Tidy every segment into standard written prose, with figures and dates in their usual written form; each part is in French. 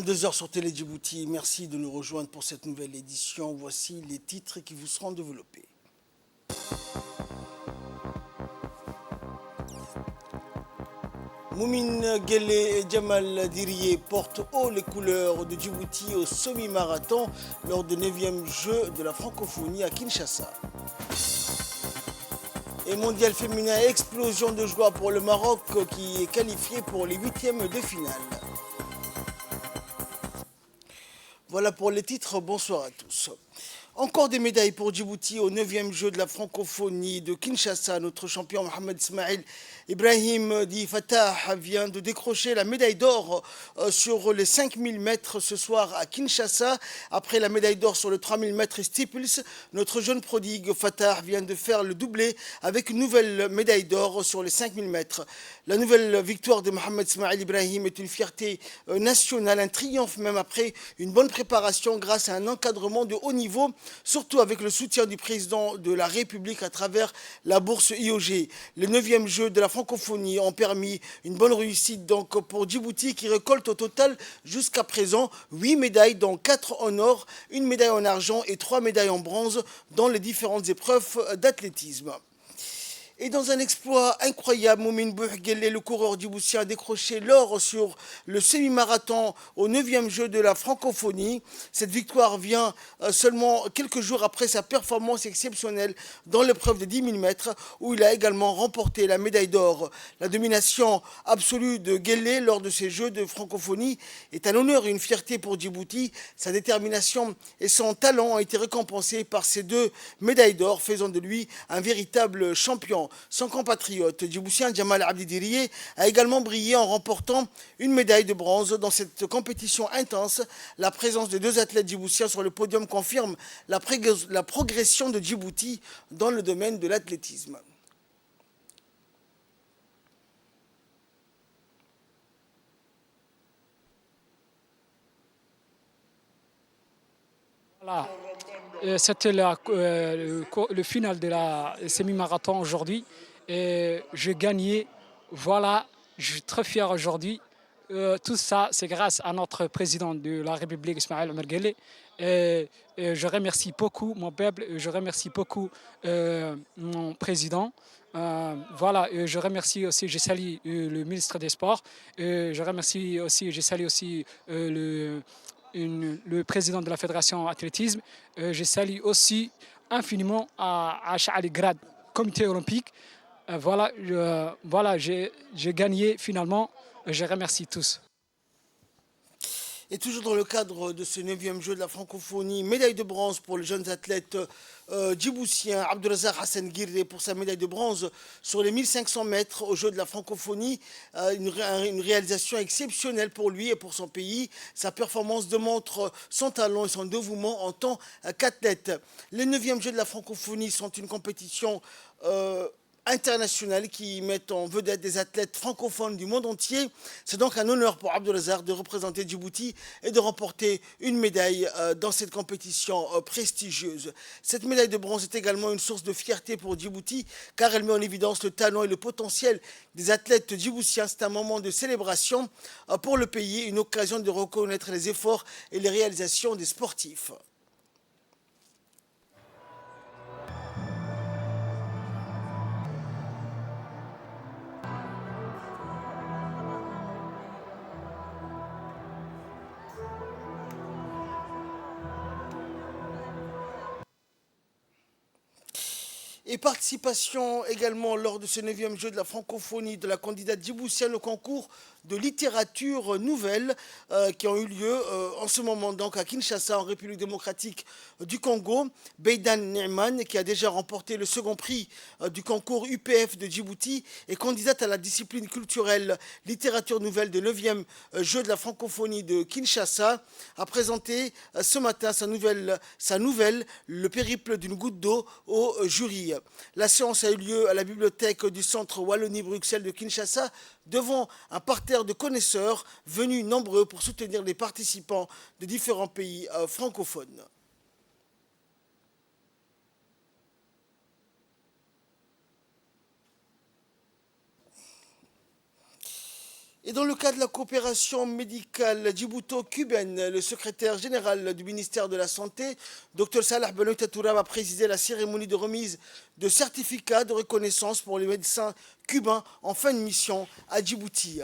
22 heures sur Télé Djibouti. Merci de nous rejoindre pour cette nouvelle édition. Voici les titres qui vous seront développés. Moumine Guelleh et Djamal Diriye portent haut les couleurs de Djibouti au semi-marathon lors du 9e jeu de la francophonie à Kinshasa. Et mondial féminin, explosion de joie pour le Maroc qui est qualifié pour les 8e de finale. Voilà pour les titres, bonsoir à tous. Encore des médailles pour Djibouti au 9e jeu de la francophonie de Kinshasa. Notre champion Mohamed Ismail Ibrahim Di Fatah vient de décrocher la médaille d'or sur les 5000 mètres ce soir à Kinshasa. Après la médaille d'or sur le 3000 mètres steeples, notre jeune prodigue Fatah vient de faire le doublé avec une nouvelle médaille d'or sur les 5000 mètres. La nouvelle victoire de Mohamed Ismail Ibrahim est une fierté nationale, un triomphe même après une bonne préparation grâce à un encadrement de haut niveau, surtout avec le soutien du président de la République à travers la bourse IOG. Les 9e jeux de la francophonie ont permis une bonne réussite donc pour Djibouti qui récolte au total jusqu'à présent 8 médailles dont 4 en or, une médaille en argent et 3 médailles en bronze dans les différentes épreuves d'athlétisme. Et dans un exploit incroyable, Moumine Guelleh, le coureur djiboutien, a décroché l'or sur le semi-marathon au 9e jeu de la francophonie. Cette victoire vient seulement quelques jours après sa performance exceptionnelle dans l'épreuve de 10 000 mètres, où il a également remporté la médaille d'or. La domination absolue de Guelleh lors de ces jeux de francophonie est un honneur et une fierté pour Djibouti. Sa détermination et son talent ont été récompensés par ces 2 médailles d'or, faisant de lui un véritable champion. Son compatriote djiboutien Djamal Abdi Diriye a également brillé en remportant une médaille de bronze dans cette compétition intense. La présence des 2 athlètes djiboutiens sur le podium confirme la progression de Djibouti dans le domaine de l'athlétisme. Voilà. C'était le final de la semi-marathon aujourd'hui. Et j'ai gagné. Voilà, je suis très fier aujourd'hui. Tout ça, c'est grâce à notre président de la République, Ismail Omar Guelleh. Et je remercie beaucoup mon peuple, je remercie beaucoup mon président. Voilà, je remercie aussi, je salue le ministre des Sports. Je remercie aussi, je salue aussi le président de la Fédération athlétisme. Je salue aussi infiniment à Ali Grad, comité olympique. Voilà, j'ai gagné finalement. Je remercie tous. Et toujours dans le cadre de ce 9e jeu de la francophonie, médaille de bronze pour les jeunes athlètes djiboutiens, Abdelrazak Hassan Guiré pour sa médaille de bronze sur les 1500 mètres au jeu de la francophonie. Une réalisation exceptionnelle pour lui et pour son pays. Sa performance démontre son talent et son dévouement en tant qu'athlète. Les 9e jeux de la francophonie sont une compétition internationales qui mettent en vedette des athlètes francophones du monde entier. C'est donc un honneur pour Abdelrazak de représenter Djibouti et de remporter une médaille dans cette compétition prestigieuse. Cette médaille de bronze est également une source de fierté pour Djibouti car elle met en évidence le talent et le potentiel des athlètes djiboutiens. C'est un moment de célébration pour le pays, une occasion de reconnaître les efforts et les réalisations des sportifs. Et participation également lors de ce 9e jeu de la francophonie de la candidate djiboutienne au concours de littérature nouvelle qui ont eu lieu en ce moment donc à Kinshasa en République démocratique du Congo. Beidan Neyman qui a déjà remporté le second prix du concours UPF de Djibouti est candidate à la discipline culturelle littérature nouvelle de 9e jeu de la francophonie de Kinshasa a présenté ce matin sa nouvelle Le périple d'une goutte d'eau au jury. La séance a eu lieu à la bibliothèque du centre Wallonie-Bruxelles de Kinshasa devant un parterre de connaisseurs venus nombreux pour soutenir les participants de différents pays francophones. Et dans le cas de la coopération médicale djibouto-cubaine, le secrétaire général du ministère de la Santé, Dr Salah Benoît Tourab, a présidé la cérémonie de remise de certificats de reconnaissance pour les médecins cubains en fin de mission à Djibouti.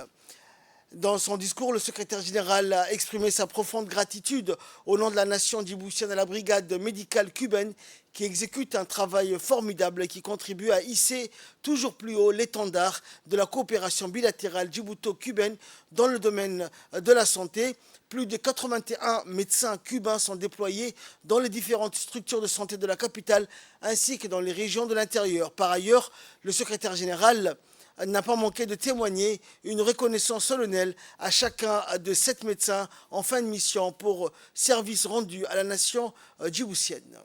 Dans son discours, le secrétaire général a exprimé sa profonde gratitude au nom de la nation djiboutienne à la brigade médicale cubaine qui exécute un travail formidable et qui contribue à hisser toujours plus haut l'étendard de la coopération bilatérale djibouto-cubaine dans le domaine de la santé. Plus de 81 médecins cubains sont déployés dans les différentes structures de santé de la capitale ainsi que dans les régions de l'intérieur. Par ailleurs, le secrétaire général n'a pas manqué de témoigner une reconnaissance solennelle à chacun de 7 médecins en fin de mission pour service rendu à la nation djiboutienne.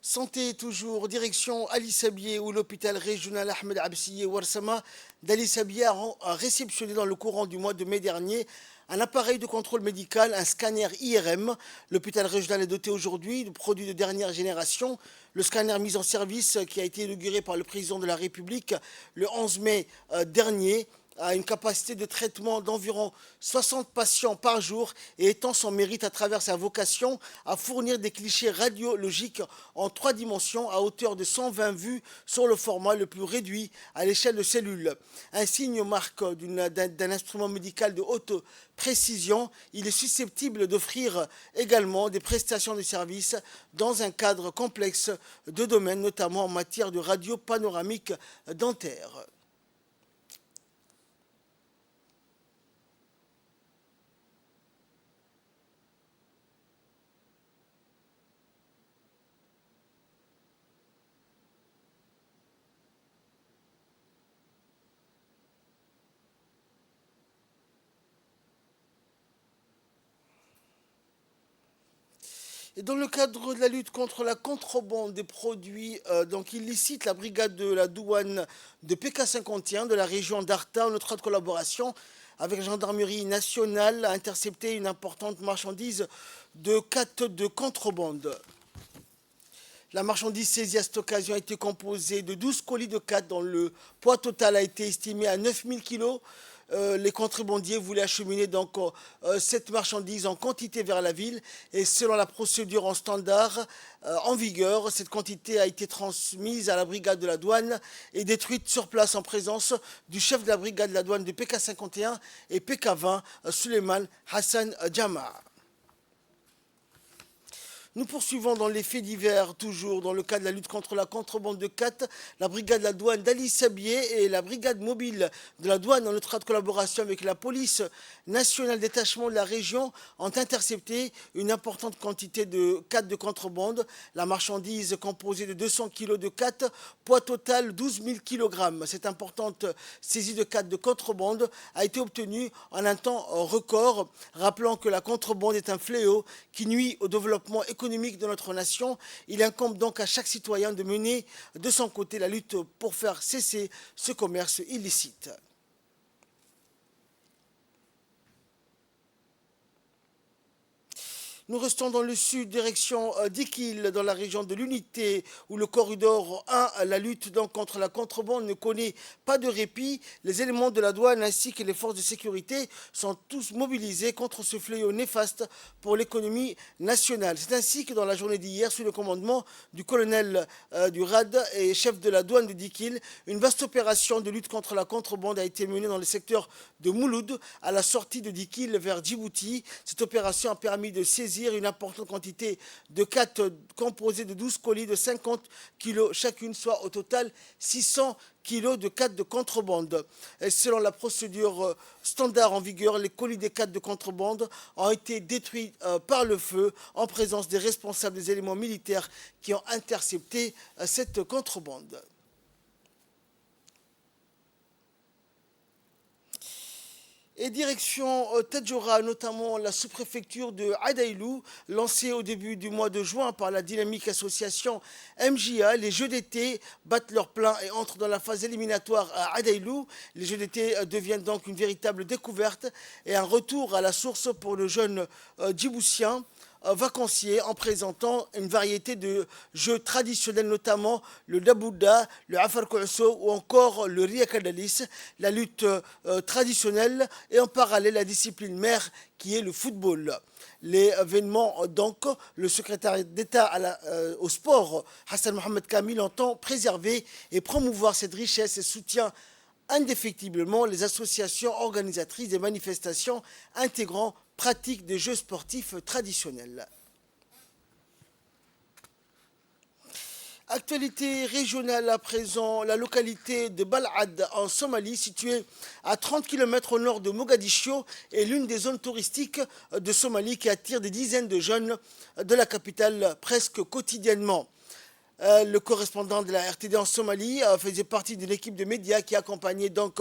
Santé toujours, direction Ali Sabieh où l'hôpital régional Ahmed Absiye Ouarsama d'Ali Sabieh a réceptionné dans le courant du mois de mai dernier un appareil de contrôle médical, un scanner IRM. L'hôpital régional est doté aujourd'hui de produits de dernière génération. Le scanner mis en service qui a été inauguré par le président de la République le 11 mai dernier a une capacité de traitement d'environ 60 patients par jour et étend son mérite à travers sa vocation à fournir des clichés radiologiques en 3 dimensions à hauteur de 120 vues sur le format le plus réduit à l'échelle de cellules. Un signe marque d'un instrument médical de haute précision. Il est susceptible d'offrir également des prestations de services dans un cadre complexe de domaines, notamment en matière de radio panoramique dentaire. Et dans le cadre de la lutte contre la contrebande des produits illicites, la brigade de la douane de PK51 de la région d'Arta, en étroite collaboration avec la gendarmerie nationale, a intercepté une importante marchandise de khat de contrebande. La marchandise saisie à cette occasion a été composée de 12 colis de khat dont le poids total a été estimé à 9000 kilos. Les contrebandiers voulaient acheminer donc cette marchandise en quantité vers la ville et selon la procédure en standard en vigueur, cette quantité a été transmise à la brigade de la douane et détruite sur place en présence du chef de la brigade de la douane de PK51 et PK20, Suleiman Hassan Jama. Nous poursuivons dans les faits divers, toujours dans le cadre de la lutte contre la contrebande de khat. La brigade de la douane d'Ali Sabieh et la brigade mobile de la douane, en étroite collaboration avec la police nationale détachement de la région, ont intercepté une importante quantité de khat de contrebande. La marchandise composée de 200 kg de khat, poids total 12 000 kg. Cette importante saisie de khat de contrebande a été obtenue en un temps record, rappelant que la contrebande est un fléau qui nuit au développement économique de notre nation. Il incombe donc à chaque citoyen de mener de son côté la lutte pour faire cesser ce commerce illicite. Nous restons dans le sud, direction d'Ikil, dans la région de l'Unité, où le corridor 1, la lutte donc contre la contrebande, ne connaît pas de répit. Les éléments de la douane ainsi que les forces de sécurité sont tous mobilisés contre ce fléau néfaste pour l'économie nationale. C'est ainsi que dans la journée d'hier, sous le commandement du colonel du RAD et chef de la douane de Dikil, une vaste opération de lutte contre la contrebande a été menée dans le secteur de Mouloud, à la sortie de Dikil vers Djibouti. Cette opération a permis de saisir une importante quantité de khat composée de 12 colis de 50 kg chacune, soit au total 600 kg de khat de contrebande. Et selon la procédure standard en vigueur, les colis des khat de contrebande ont été détruits par le feu en présence des responsables des éléments militaires qui ont intercepté cette contrebande. Et direction Tadjoura, notamment la sous-préfecture de Adaïlou, lancée au début du mois de juin par la dynamique association MJA. Les Jeux d'été battent leur plein et entrent dans la phase éliminatoire à Adaïlou. Les Jeux d'été deviennent donc une véritable découverte et un retour à la source pour le jeune djiboutien vacancier en présentant une variété de jeux traditionnels, notamment le dabouda, le afar kouasso ou encore le riakadalis, la lutte traditionnelle et en parallèle la discipline mère qui est le football. L'événement, donc, le secrétaire d'État au sport, Hassan Mohamed Kamil, entend préserver et promouvoir cette richesse et soutient indéfectiblement les associations organisatrices des manifestations intégrant pratique des jeux sportifs traditionnels. Actualité régionale à présent, la localité de Balad en Somalie, située à 30 km au nord de Mogadiscio, est l'une des zones touristiques de Somalie qui attire des dizaines de jeunes de la capitale presque quotidiennement. Le correspondant de la RTD en Somalie faisait partie d'une équipe de médias qui accompagnait donc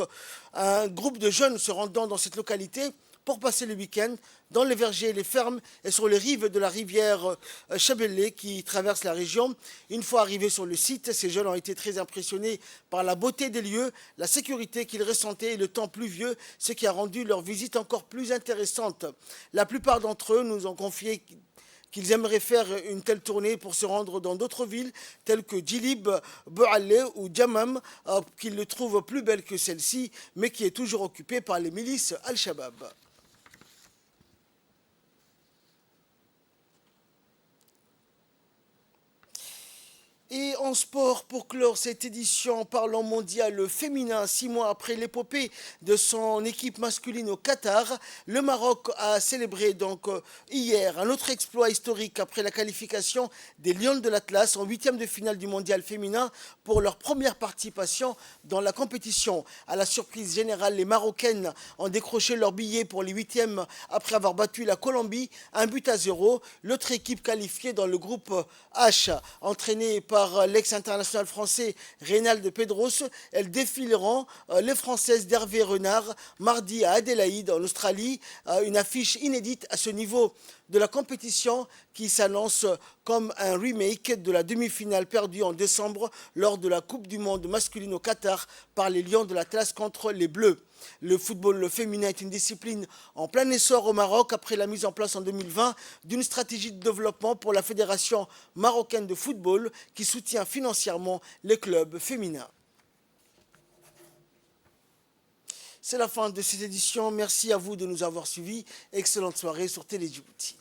un groupe de jeunes se rendant dans cette localité pour passer le week-end dans les vergers, les fermes et sur les rives de la rivière Chabellé qui traverse la région. Une fois arrivés sur le site, ces jeunes ont été très impressionnés par la beauté des lieux, la sécurité qu'ils ressentaient et le temps pluvieux, ce qui a rendu leur visite encore plus intéressante. La plupart d'entre eux nous ont confié qu'ils aimeraient faire une telle tournée pour se rendre dans d'autres villes telles que Djilib, Boualé ou Djamam, qu'ils le trouvent plus belle que celle-ci, mais qui est toujours occupée par les milices Al-Shabaab. Et en sport, pour clore cette édition, parlant mondial féminin, 6 mois après l'épopée de son équipe masculine au Qatar, le Maroc a célébré donc hier un autre exploit historique après la qualification des Lions de l'Atlas en huitième de finale du mondial féminin pour leur première participation dans la compétition. À la surprise générale, les Marocaines ont décroché leur billet pour les huitièmes après avoir battu la Colombie 1-0. L'autre équipe qualifiée dans le groupe H, entraînée par l'ex-international français Reynald Pedros, elles défileront les Françaises d'Hervé Renard mardi à Adélaïde en Australie, une affiche inédite à ce niveau de la compétition qui s'annonce comme un remake de la demi-finale perdue en décembre lors de la Coupe du Monde masculine au Qatar par les Lions de l'Atlas contre les Bleus. Le football féminin est une discipline en plein essor au Maroc après la mise en place en 2020 d'une stratégie de développement pour la Fédération marocaine de football qui soutient financièrement les clubs féminins. C'est la fin de cette édition. Merci à vous de nous avoir suivis. Excellente soirée sur Télé Djibouti.